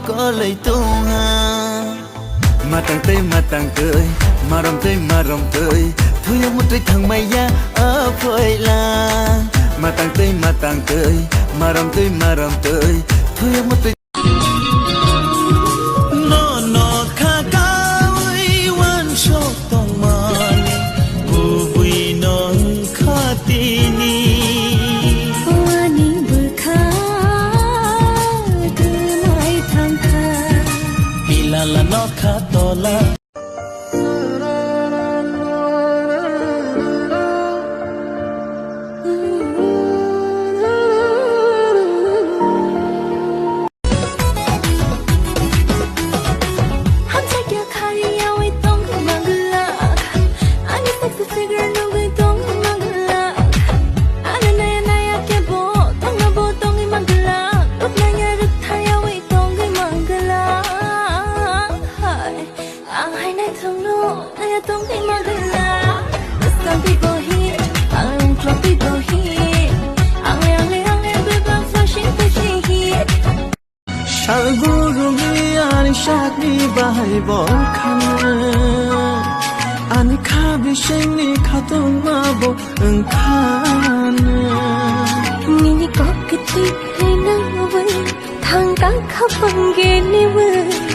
có lấy tung ha mà tăng tơi mà rồng tơi thôi em một trái thằng mày ya ở phơi la mà tăng tơi mà rồng tơi thôi em một trái nó khá cao quan trọng tông man bu bui non khá tini la no kha tola Guru mi ani shak ni bahai bol khana ani kha bi sheng ni khatung ma bo eng khana ni ko kiti hai na wai thang ka khapang ge ni wai